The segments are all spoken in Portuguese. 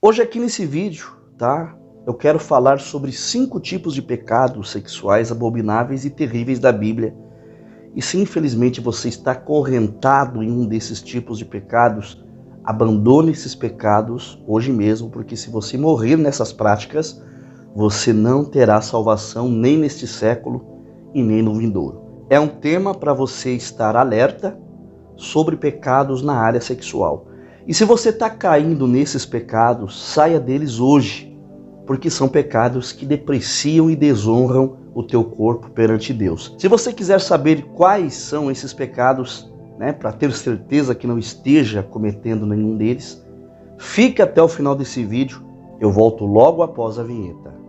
Hoje aqui nesse vídeo, tá? Eu quero falar sobre 5 tipos de pecados sexuais abomináveis e terríveis da Bíblia. E se infelizmente você está acorrentado em um desses tipos de pecados, abandone esses pecados hoje mesmo, porque se você morrer nessas práticas, você não terá salvação nem neste século e nem no vindouro. É um tema para você estar alerta sobre pecados na área sexual. E se você está caindo nesses pecados, saia deles hoje, porque são pecados que depreciam e desonram o teu corpo perante Deus. Se você quiser saber quais são esses pecados, para ter certeza que não esteja cometendo nenhum deles, fique até o final desse vídeo, eu volto logo após a vinheta.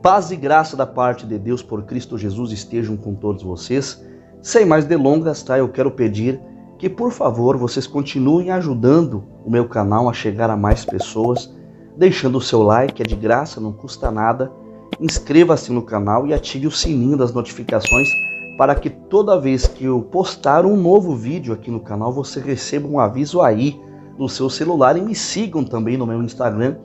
Paz e graça da parte de Deus por Cristo Jesus estejam com todos vocês. Sem mais delongas, eu quero pedir que, por favor, vocês continuem ajudando o meu canal a chegar a mais pessoas, deixando o seu like, é de graça, não custa nada. Inscreva-se no canal e ative o sininho das notificações para que toda vez que eu postar um novo vídeo aqui no canal, você receba um aviso aí no seu celular. E me sigam também no meu Instagram.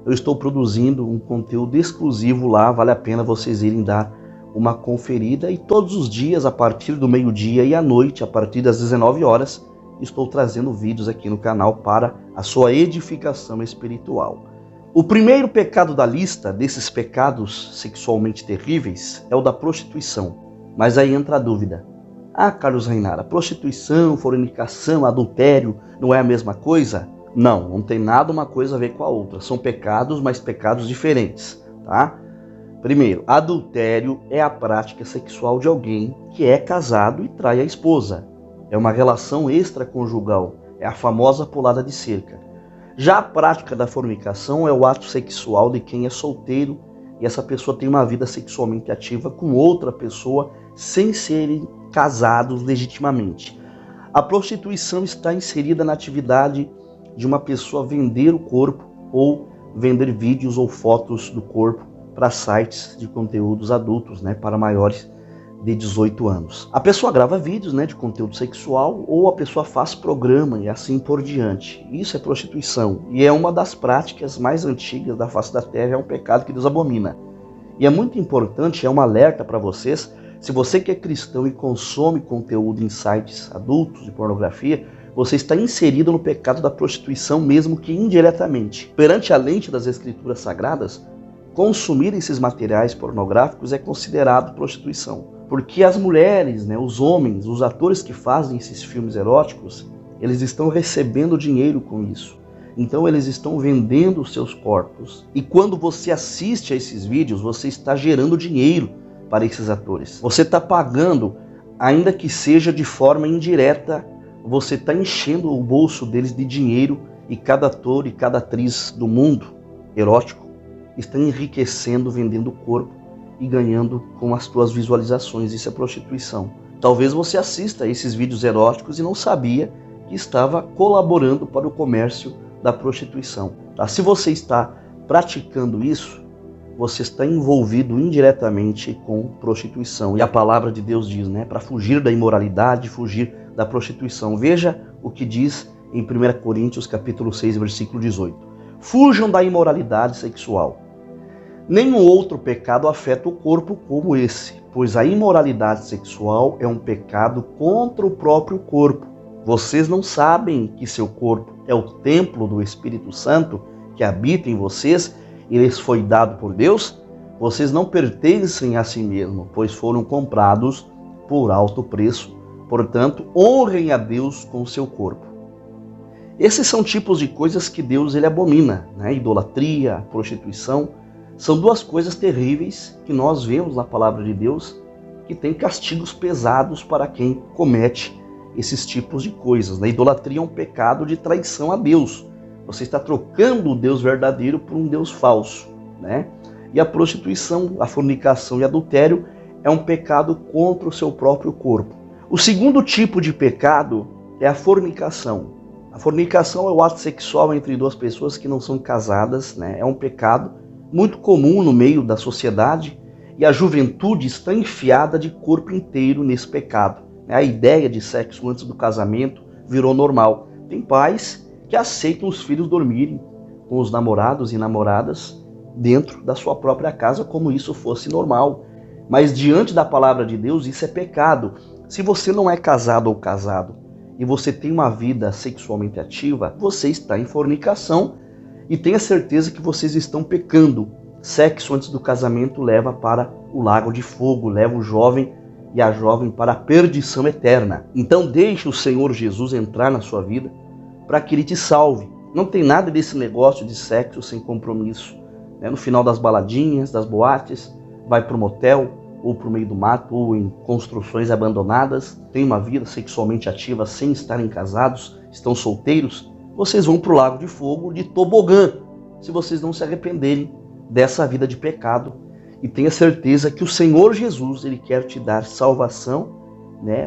Eu estou produzindo um conteúdo exclusivo lá, vale a pena vocês irem dar uma conferida. E todos os dias, a partir do meio-dia e à noite, a partir das 19 horas, estou trazendo vídeos aqui no canal para a sua edificação espiritual. O primeiro pecado da lista desses pecados sexualmente terríveis é o da prostituição. Mas aí entra a dúvida. Ah, Carlos Rainara, prostituição, fornicação, adultério, não é a mesma coisa? Não tem nada uma coisa a ver com a outra. São pecados, mas pecados diferentes, tá? Primeiro, adultério é a prática sexual de alguém que é casado e trai a esposa. É uma relação extraconjugal, é a famosa pulada de cerca. Já a prática da fornicação é o ato sexual de quem é solteiro e essa pessoa tem uma vida sexualmente ativa com outra pessoa sem serem casados legitimamente. A prostituição está inserida na atividade de uma pessoa vender o corpo ou vender vídeos ou fotos do corpo para sites de conteúdos adultos, para maiores de 18 anos. A pessoa grava vídeos, de conteúdo sexual ou a pessoa faz programa e assim por diante. Isso é prostituição e é uma das práticas mais antigas da face da terra, é um pecado que Deus abomina. E é muito importante, é um alerta para vocês, se você que é cristão e consome conteúdo em sites adultos de pornografia, você está inserido no pecado da prostituição, mesmo que indiretamente. Perante a lente das Escrituras Sagradas, consumir esses materiais pornográficos é considerado prostituição. Porque as mulheres, os homens, os atores que fazem esses filmes eróticos, eles estão recebendo dinheiro com isso. Então eles estão vendendo os seus corpos. E quando você assiste a esses vídeos, você está gerando dinheiro para esses atores. Você está pagando, ainda que seja de forma indireta, você está enchendo o bolso deles de dinheiro e cada ator e cada atriz do mundo erótico está enriquecendo, vendendo o corpo e ganhando com as suas visualizações. Isso é prostituição. Talvez você assista a esses vídeos eróticos e não sabia que estava colaborando para o comércio da prostituição. Se você está praticando isso, você está envolvido indiretamente com prostituição. E a palavra de Deus diz, para fugir da imoralidade, fugir da prostituição. Veja o que diz em 1 Coríntios capítulo 6, versículo 18. Fujam da imoralidade sexual. Nenhum outro pecado afeta o corpo como esse, pois a imoralidade sexual é um pecado contra o próprio corpo. Vocês não sabem que seu corpo é o templo do Espírito Santo que habita em vocês e lhes foi dado por Deus? Vocês não pertencem a si mesmos, pois foram comprados por alto preço. Portanto, honrem a Deus com o seu corpo. Esses são tipos de coisas que Deus ele abomina, Idolatria, prostituição. São duas coisas terríveis que nós vemos na palavra de Deus, que tem castigos pesados para quem comete esses tipos de coisas. A idolatria é um pecado de traição a Deus. Você está trocando o Deus verdadeiro por um Deus falso. E a prostituição, a fornicação e adultério é um pecado contra o seu próprio corpo. O segundo tipo de pecado é a fornicação. A fornicação é o ato sexual entre duas pessoas que não são casadas, É um pecado muito comum no meio da sociedade e a juventude está enfiada de corpo inteiro nesse pecado. A ideia de sexo antes do casamento virou normal. Tem pais que aceitam os filhos dormirem com os namorados e namoradas dentro da sua própria casa como isso fosse normal. Mas diante da palavra de Deus, isso é pecado. Se você não é casado ou casado e você tem uma vida sexualmente ativa, você está em fornicação e tenha certeza que vocês estão pecando. Sexo antes do casamento leva para o lago de fogo, leva o jovem e a jovem para a perdição eterna. Então deixe o Senhor Jesus entrar na sua vida para que Ele te salve. Não tem nada desse negócio de sexo sem compromisso. No final das baladinhas, das boates, vai para o motel, ou para o meio do mato, ou em construções abandonadas, tem uma vida sexualmente ativa sem estarem casados, estão solteiros, vocês vão para o lago de fogo de tobogã, se vocês não se arrependerem dessa vida de pecado. E tenha certeza que o Senhor Jesus, Ele quer te dar salvação,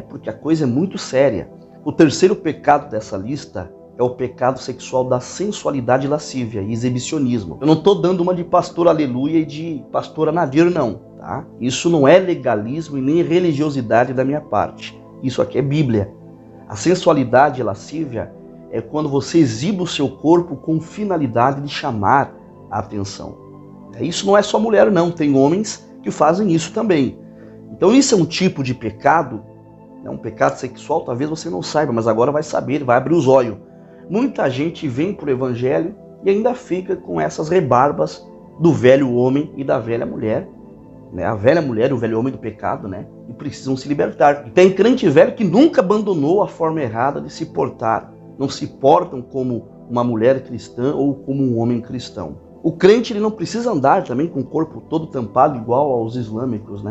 porque a coisa é muito séria. O terceiro pecado dessa lista é o pecado sexual da sensualidade lascívia e exibicionismo. Eu não estou dando uma de pastor aleluia e de pastora nadir, não. Tá? Isso não é legalismo e nem religiosidade da minha parte. Isso aqui é Bíblia. A sensualidade lascívia é quando você exibe o seu corpo com finalidade de chamar a atenção. Isso não é só mulher, não. Tem homens que fazem isso também. Então isso é um tipo de pecado, um pecado sexual, talvez você não saiba, mas agora vai saber, vai abrir os olhos. Muita gente vem para o evangelho e ainda fica com essas rebarbas do velho homem e da velha mulher. A velha mulher e o velho homem do pecado, e precisam se libertar. E tem crente velho que nunca abandonou a forma errada de se portar. Não se portam como uma mulher cristã ou como um homem cristão. O crente ele não precisa andar também com o corpo todo tampado igual aos islâmicos,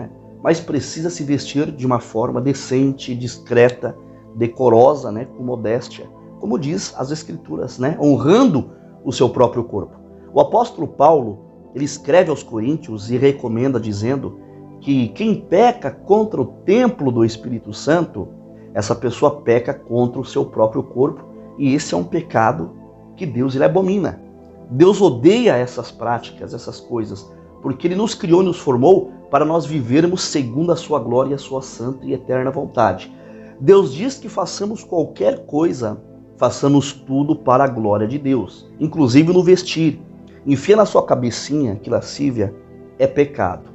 mas precisa se vestir de uma forma decente, discreta, decorosa, com modéstia. Como diz as Escrituras, honrando o seu próprio corpo. O apóstolo Paulo, ele escreve aos Coríntios e recomenda dizendo que quem peca contra o templo do Espírito Santo, essa pessoa peca contra o seu próprio corpo, e esse é um pecado que Deus ele abomina. Deus odeia essas práticas, essas coisas, porque Ele nos criou e nos formou para nós vivermos segundo a sua glória e a sua santa e eterna vontade. Deus diz que façamos qualquer coisa, façamos tudo para a glória de Deus, inclusive no vestir. Enfia na sua cabecinha que lascívia é pecado.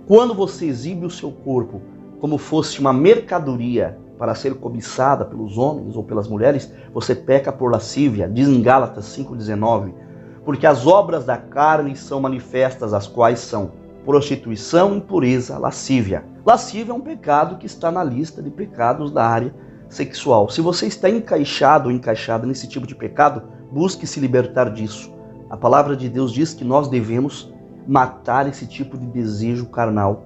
Quando você exibe o seu corpo como fosse uma mercadoria para ser cobiçada pelos homens ou pelas mulheres, você peca por lascívia, diz em Gálatas 5,19. Porque as obras da carne são manifestas, as quais são prostituição, impureza, lascívia. Lascívia é um pecado que está na lista de pecados da área sexual. Se você está encaixado ou encaixada nesse tipo de pecado, busque se libertar disso. A palavra de Deus diz que nós devemos matar esse tipo de desejo carnal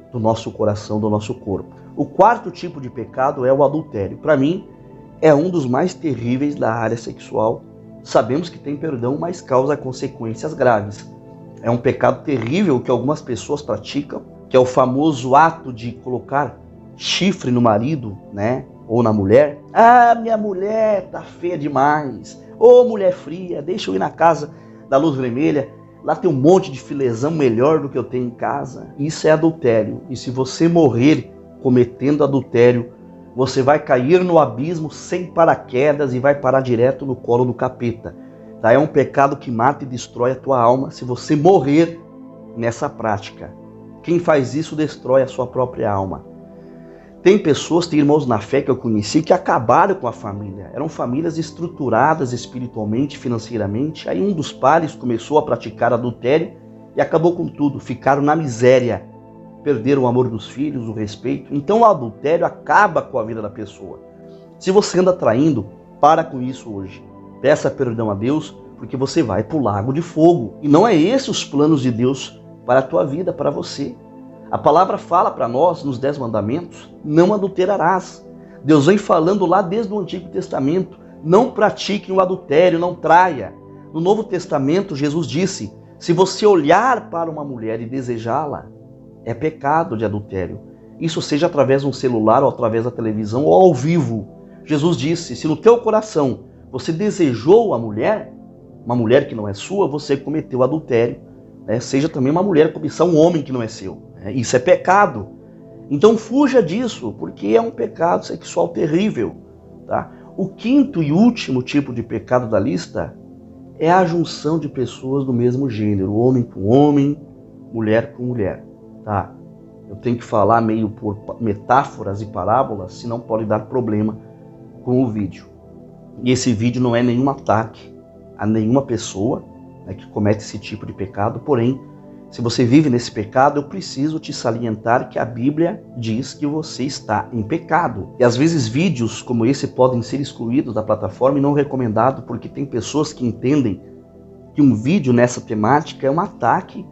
do nosso coração, do nosso corpo. O quarto tipo de pecado é o adultério. Para mim, é um dos mais terríveis da área sexual. Sabemos que tem perdão, mas causa consequências graves. É um pecado terrível que algumas pessoas praticam, que é o famoso ato de colocar chifre no marido, ou na mulher. Ah, minha mulher tá feia demais. Ô, mulher fria, deixa eu ir na casa da luz vermelha. Lá tem um monte de filezão melhor do que eu tenho em casa. Isso é adultério. E se você morrer cometendo adultério, você vai cair no abismo sem paraquedas e vai parar direto no colo do capeta. É um pecado que mata e destrói a tua alma se você morrer nessa prática. Quem faz isso destrói a sua própria alma. Tem pessoas, tem irmãos na fé que eu conheci que acabaram com a família. Eram famílias estruturadas espiritualmente, financeiramente. Aí um dos pares começou a praticar adultério e acabou com tudo. Ficaram na miséria. Perderam o amor dos filhos, o respeito. Então o adultério acaba com a vida da pessoa. Se você anda traindo, para com isso hoje. Peça perdão a Deus, porque você vai para o lago de fogo. E não é esses os planos de Deus para a tua vida, para você. A palavra fala para nós, nos 10 mandamentos, não adulterarás. Deus vem falando lá desde o Antigo Testamento, não pratique o adultério, não traia. No Novo Testamento, Jesus disse, se você olhar para uma mulher e desejá-la, é pecado de adultério. Isso seja através de um celular, ou através da televisão, ou ao vivo. Jesus disse, se no teu coração você desejou a mulher, uma mulher que não é sua, você cometeu adultério. Seja também uma mulher cobiçar um homem que não é seu. Isso é pecado. Então fuja disso, porque é um pecado sexual terrível. Tá? O quinto e último tipo de pecado da lista é a junção de pessoas do mesmo gênero, homem com homem, mulher com mulher. Tá? Eu tenho que falar meio por metáforas e parábolas, senão pode dar problema com o vídeo. E esse vídeo não é nenhum ataque a nenhuma pessoa, né, que comete esse tipo de pecado, porém, se você vive nesse pecado, eu preciso te salientar que a Bíblia diz que você está em pecado. E às vezes vídeos como esse podem ser excluídos da plataforma e não recomendado, porque tem pessoas que entendem que um vídeo nessa temática é um ataque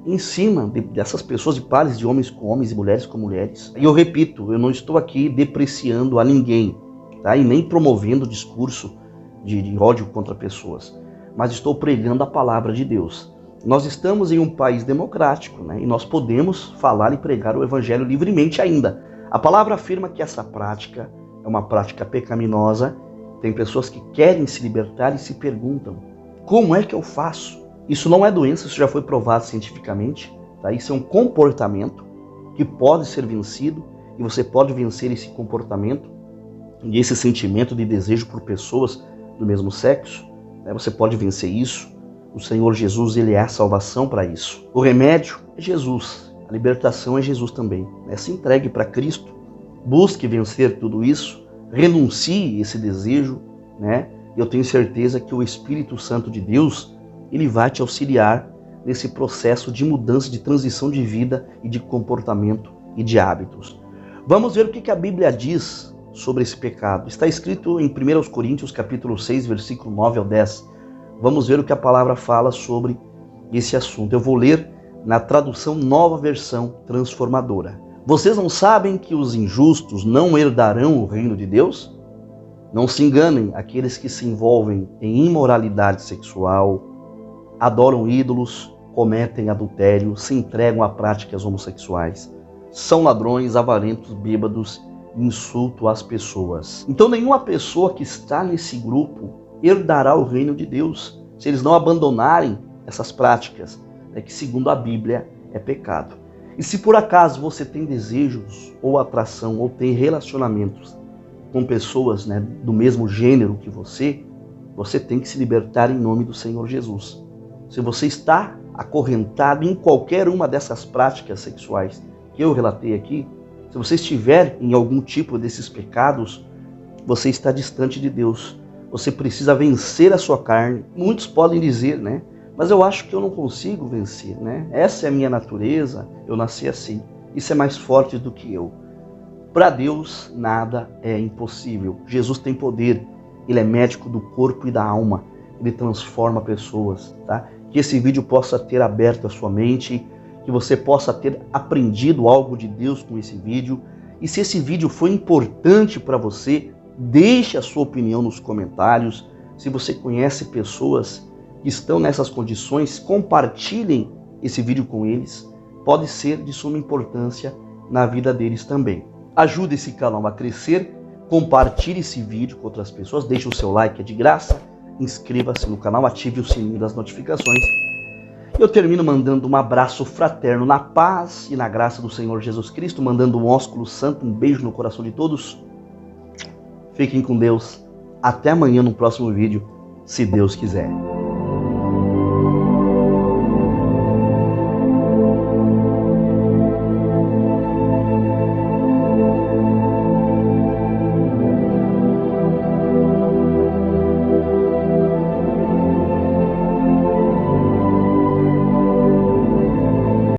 em cima dessas pessoas, de pares de homens com homens e mulheres com mulheres. E eu repito, eu não estou aqui depreciando a ninguém, tá? E nem promovendo discurso de ódio contra pessoas, mas estou pregando a palavra de Deus. Nós estamos em um país democrático, né? E nós podemos falar e pregar o evangelho livremente ainda. A palavra afirma que essa prática é uma prática pecaminosa. Tem pessoas que querem se libertar e se perguntam: como é que eu faço? Isso não é doença, isso já foi provado cientificamente. Tá? Isso é um comportamento que pode ser vencido e você pode vencer esse comportamento e esse sentimento de desejo por pessoas do mesmo sexo. Né? Você pode vencer isso. O Senhor Jesus, ele é a salvação para isso. O remédio é Jesus. A libertação é Jesus também. Se entregue para Cristo. Busque vencer tudo isso. Renuncie esse desejo. Né? Eu tenho certeza que o Espírito Santo de Deus, ele vai te auxiliar nesse processo de mudança, de transição de vida e de comportamento e de hábitos. Vamos ver o que a Bíblia diz sobre esse pecado. Está escrito em 1 Coríntios capítulo 6, versículo 9 ao 10. Vamos ver o que a palavra fala sobre esse assunto. Eu vou ler na tradução Nova Versão Transformadora. Vocês não sabem que os injustos não herdarão o reino de Deus? Não se enganem, aqueles que se envolvem em imoralidade sexual, adoram ídolos, cometem adultério, se entregam a práticas homossexuais, são ladrões, avarentos, bêbados, insultam as pessoas. Então nenhuma pessoa que está nesse grupo herdará o reino de Deus, se eles não abandonarem essas práticas, que segundo a Bíblia é pecado. E se por acaso você tem desejos ou atração ou tem relacionamentos com pessoas, do mesmo gênero que você tem que se libertar em nome do Senhor Jesus. Se você está acorrentado em qualquer uma dessas práticas sexuais que eu relatei aqui, se você estiver em algum tipo desses pecados, você está distante de Deus. Você precisa vencer a sua carne. Muitos podem dizer, mas eu acho que eu não consigo vencer, Essa é a minha natureza, eu nasci assim. Isso é mais forte do que eu. Para Deus, nada é impossível. Jesus tem poder. Ele é médico do corpo e da alma. Ele transforma pessoas, tá? Que esse vídeo possa ter aberto a sua mente, que você possa ter aprendido algo de Deus com esse vídeo. E se esse vídeo foi importante para você, deixe a sua opinião nos comentários. Se você conhece pessoas que estão nessas condições, compartilhem esse vídeo com eles. Pode ser de suma importância na vida deles também. Ajude esse canal a crescer, compartilhe esse vídeo com outras pessoas, deixe o seu like, é de graça, inscreva-se no canal, ative o sininho das notificações. Eu termino mandando um abraço fraterno na paz e na graça do Senhor Jesus Cristo, mandando um ósculo santo, um beijo no coração de todos. Fiquem com Deus. Até amanhã no próximo vídeo, se Deus quiser.